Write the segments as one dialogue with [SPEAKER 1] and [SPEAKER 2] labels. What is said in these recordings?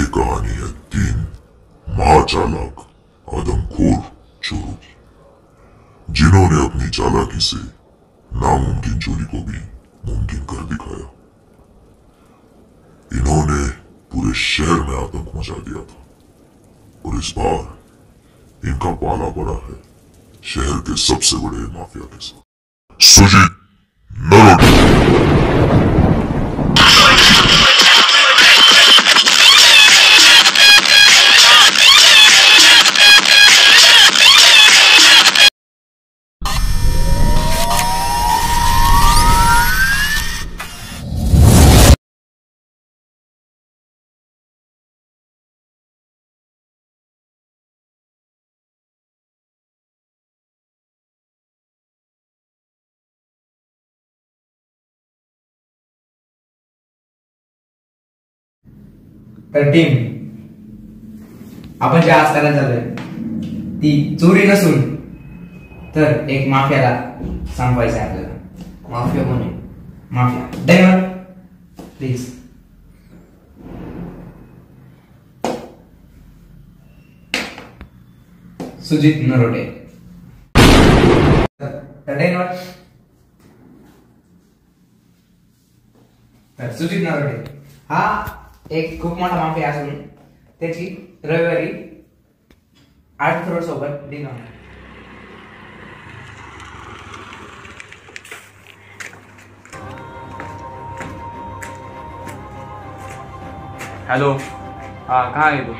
[SPEAKER 1] कहानी है 3 महाचालाक आदमखोर चोरों की, जिन्होंने अपनी चालाकी से नामुमकिन चोरी को भी मुमकिन कर दिखाया। इन्होंने पूरे शहर में आतंक मचा दिया था और इस बार इनका पाला पड़ा है शहर के सबसे बड़े माफिया के साथ। सुजीत नरोटे।
[SPEAKER 2] तर टीम आपण जे आज करायला चाललोय ती चोरी नसून तर एक माफियाला संपवायचं आहे आपल्याला। माफिया कोण आहे? Mafia driver please. Sujit Narote. Driver Sujit Narote हा एक खूप मोठा माफिया असून त्याची रविवारी 8 करोड सोबत डील होणार।
[SPEAKER 3] हॅलो, हा काय आहे तू?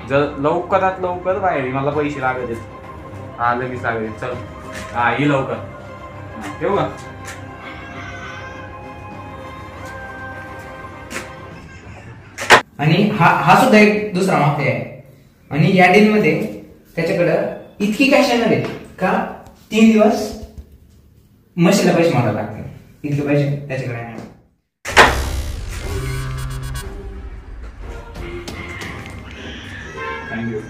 [SPEAKER 3] जर लवकरात लवकर बाहेर ये, मला पैसे लागत आहेत। हा लगेच लागेल, चल हा ये लवकर। ठेवू का?
[SPEAKER 2] आणि हा सुद्धा एक दुसरा माफिया आहे आणि या डील मध्ये त्याच्याकडे इतकी कॅश येणार आहे का 3 दिवस मशीनला पैसे मारावे लागतील, इतके पैसे त्याच्याकडे येणार।
[SPEAKER 3] थँक्यू।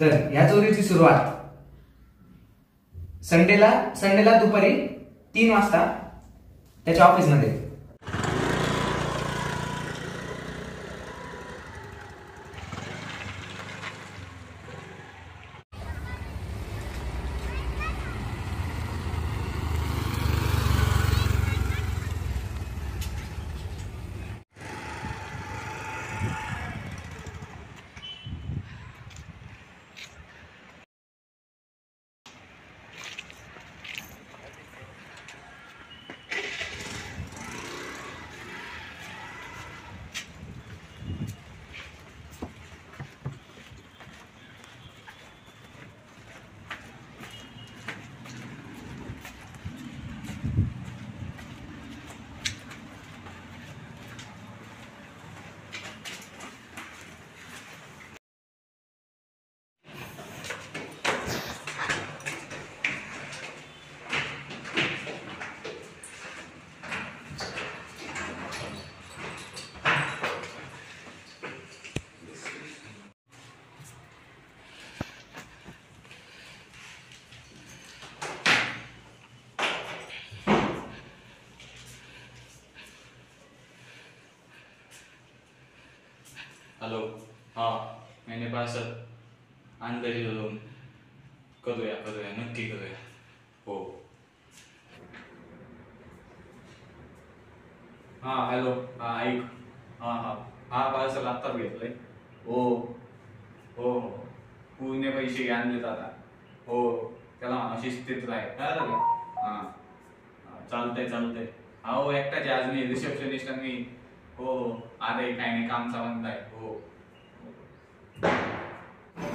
[SPEAKER 2] तर या चोरीची सुरुवात संडेला दुपारी 3 वाजता त्याच्या ऑफिस मध्ये।
[SPEAKER 3] हॅलो, हा मैंने पार्सल अंदर जाऊन करूया नक्की करूया। हो हा हॅलो, हा ऐक, हा पार्सल आत्ताच घेतलंय। हो हो हो पूर्ण पैसे आणलेत आता। हो त्याला म्हणा शिस्तीत राहील, कळलं का? हा चालतंय। अहो एकटाच आज मी रिसेप्शनिस्ट आणि हो अरे काही नाही काम चालत आहे। हो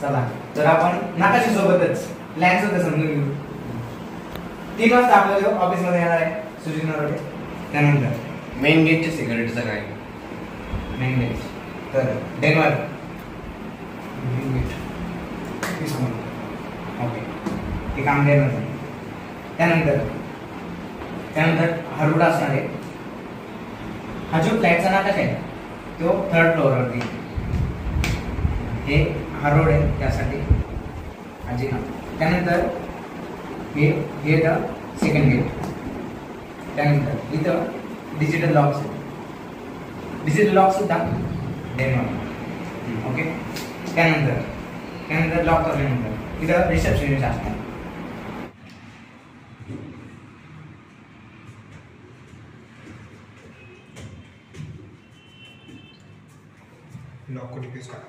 [SPEAKER 2] चला तर आपण नाकाशी सोबतच प्लॅन सुद्धा समजून घेऊ। 3 वाजता आपल्याला ऑफिस मध्ये येणार आहे सुजित नरोटे। त्यानंतर
[SPEAKER 4] मेन गेटच्या सिक्युरिटीचा काय?
[SPEAKER 2] मेन गेट तर डेनवर मेन गेट ओके ते काम देणार। त्यानंतर हरवडा असणार आहे हा जो फ्लॅटचा नाटक आहे तो 3rd फ्लोअरवरती. हे हा रोड आहे त्यासाठी आजी ना. त्यानंतर हे सेकंड गेट. त्यानंतर इथं डिजिटल लॉक्स आहे. डिजिटल लॉक सुद्धा डेमो. ओके. त्यानंतर लॉक करल्यानंतर इथं रिसेप्शनिस्ट असणार.
[SPEAKER 4] लॉक को डिफेंस करा.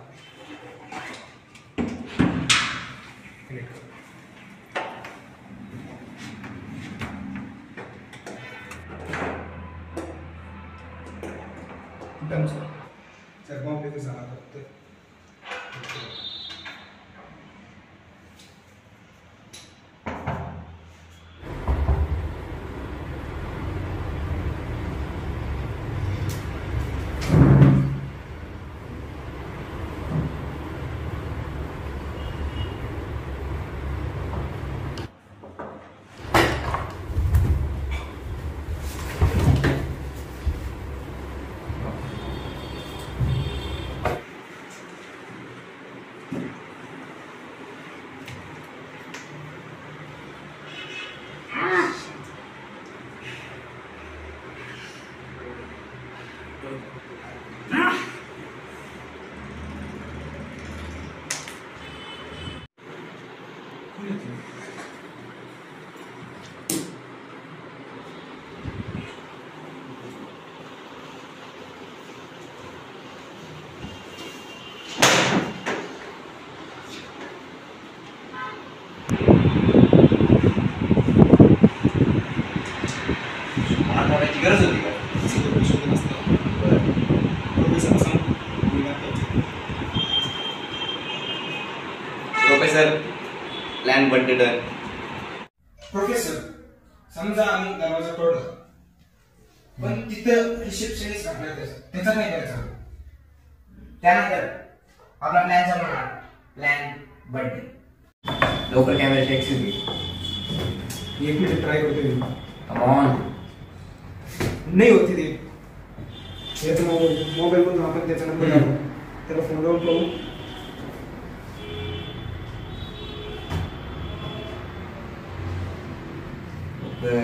[SPEAKER 4] डन सर बॉम्ब पे जाना करते.
[SPEAKER 2] गरज होती का? प्रोफेसर प्लॅन बंद डन.
[SPEAKER 4] प्रोफेसर समजा आम्ही दरवाजा तोडला पण तिथं रिसेप्शनिस्ट घातला त्याचा काय करायचं?
[SPEAKER 2] त्यानंतर आपला प्लॅन जमणार. प्लॅन बंद. लवकर कॅमेराची ऍक्सेस घे.
[SPEAKER 4] 1 मिनिट ट्राय करतो मी.
[SPEAKER 2] Come on.
[SPEAKER 4] नाही होती ते. याचा मोबाईल मधून आपण त्याचा नंबर टाकू. त्याला फोन लावून पाहू. तर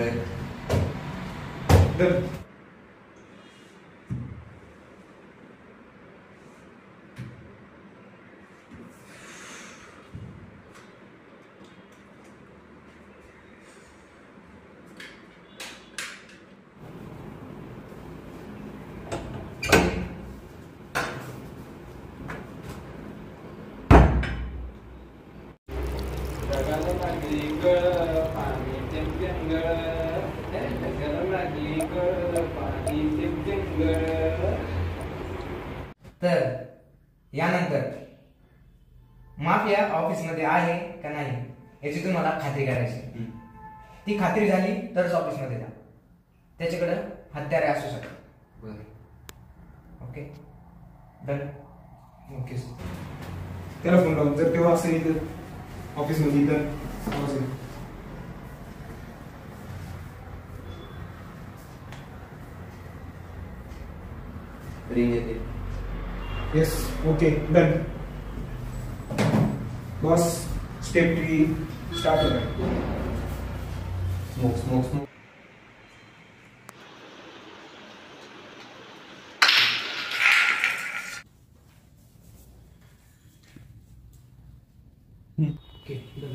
[SPEAKER 2] तर यानंतर माफिया ऑफिस मध्ये आहे का नाही याची तुम्हाला खात्री करायची. ती खात्री झाली तरच ऑफिस मध्ये जा. त्याच्याकडे हत्यारे असू शकतात. Okay done.
[SPEAKER 4] Okay sir. त्याला फोन लावून जर तेव्हा असं इथं ऑफिस मध्ये इथं आवाज येईल.
[SPEAKER 2] रिंग येते.
[SPEAKER 4] Yes okay done. Boss step 3 start हो रहा है.
[SPEAKER 2] Smoke smoke smoke.
[SPEAKER 4] Okay done.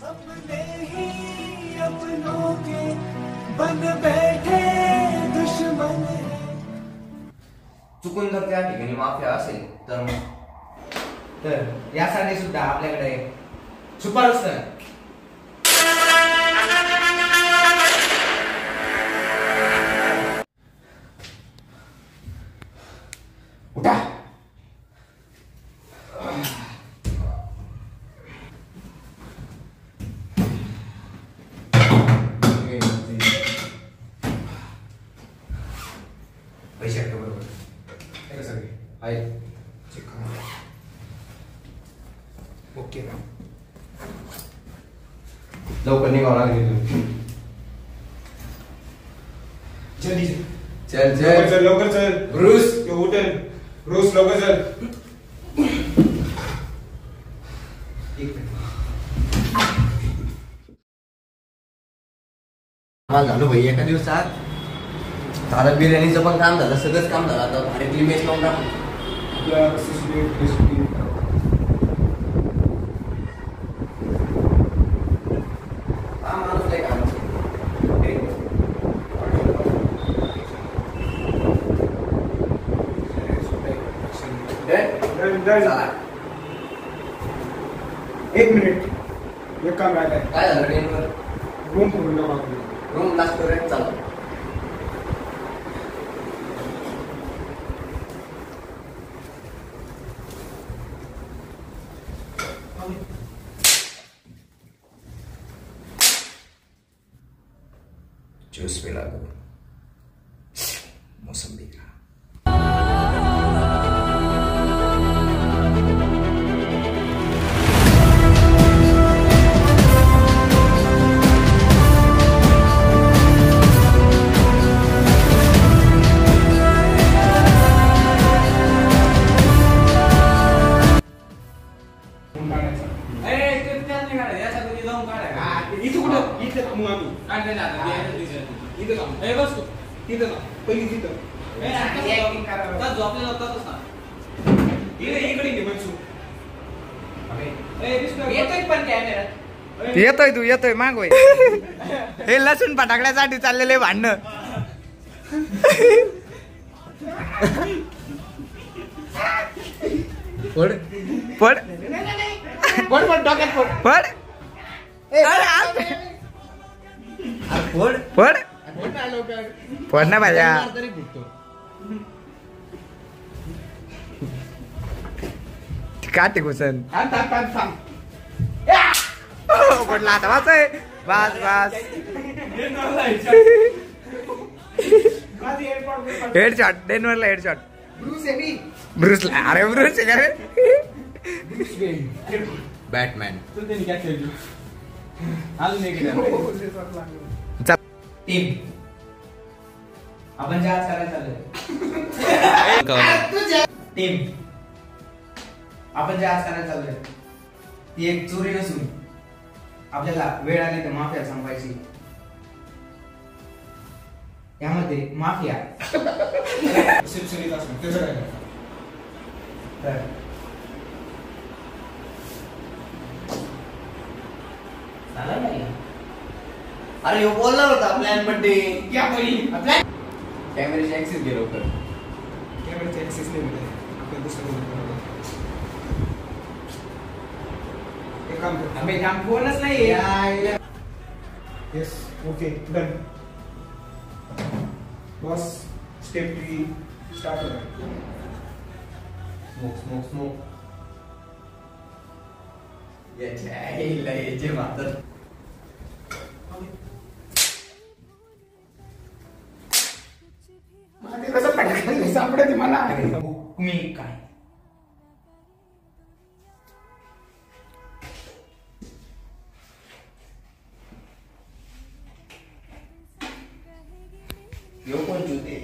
[SPEAKER 5] अपने ही अपनों के बन बैठे दुश्मन।
[SPEAKER 2] चुकून जर त्या ठिकाणी माफिया असेल तर यासाठी सुद्धा आपल्याकडे सुपर असतं. उठा. पैसे आहेत का बरोबर?
[SPEAKER 4] हे का सगळे
[SPEAKER 2] आहे.
[SPEAKER 4] चेक करा. ओके ना.
[SPEAKER 2] लवकर निघावं लागेल.
[SPEAKER 4] जल्दी
[SPEAKER 2] चल
[SPEAKER 4] लवकर चल लवकर चल.
[SPEAKER 2] ब्रूस.
[SPEAKER 4] तो उठेल. ब्रूस लवकर चल. एक मिनिट.
[SPEAKER 2] आम्हाला झालं भाई एका दिवसात. आता बिर्याणीचं पण काम झालं, सगळंच काम झालं. आता भारीतली मेस लावून टाकू.
[SPEAKER 4] आपल्याला रेसिपी
[SPEAKER 2] हा माणूस लय काम चला.
[SPEAKER 4] एक मिनिट. एक काम राहिलंय.
[SPEAKER 2] काय झालं ट्रेनवर?
[SPEAKER 4] रूम करून जाऊ आपण.
[SPEAKER 2] रूम लागतो रे. चला. ज्यूस पिला करो. मोसंबी का.
[SPEAKER 4] इथं कुठं? इथं थांबू आम्ही. इथं थांब. तिथं थांब. पहिली तिथं. इकडे घे मनसू.
[SPEAKER 6] येतोय तू येतोय मागोय. हे लसूण फटाकड्यासाठी चाललेले भांडण.
[SPEAKER 2] पड
[SPEAKER 6] पड
[SPEAKER 2] पड पड डोक्यात पड.
[SPEAKER 6] पड
[SPEAKER 2] पड
[SPEAKER 6] पड पड ना भाज्या.
[SPEAKER 2] तरी फुटतो.
[SPEAKER 6] काटे घुसन
[SPEAKER 4] थांब थांब थांब थांब.
[SPEAKER 6] पडला आता वाच बस बस. हेडशॉट डेनवरला हेडशॉट.
[SPEAKER 4] ब्रूस आहे मी.
[SPEAKER 6] ब्रुसला अरे ब्रुस आहे का रे?
[SPEAKER 4] Bruce Wayne.
[SPEAKER 2] बॅटमॅन.
[SPEAKER 4] तू त्यांनी काय खेळलो? अजून एक
[SPEAKER 6] चल.
[SPEAKER 2] टीम आपण आज करायला चाललोय. टीम आपण आज करायला चाललोय ती एक चोरी नसून आपल्याला वेळ आली तर माफिया संपायची. यामध्ये माफिया
[SPEAKER 4] रिसेप्शनिस्ट असणार त्याचं काय करणार?
[SPEAKER 2] तर झालं नाही. अरे ह्यो बोलणार होता प्लॅन बड्डे.
[SPEAKER 4] क्या पहिली आपल्या
[SPEAKER 2] कॅमेऱ्याची ऍक्सेस घे लवकर.
[SPEAKER 4] कॅमेराचे ऍक्सेस नाही मिळत. आपण दुसरं बोलतो. एक काम कर.
[SPEAKER 2] आम्ही काम फोनच नाही.
[SPEAKER 4] Yes okay done. Boss step 3 start करा.
[SPEAKER 2] Smoke smoke smoke. याचे मात्र
[SPEAKER 4] माझे कसं पटकन सापडते मला.
[SPEAKER 2] मी काय यो कोण जुते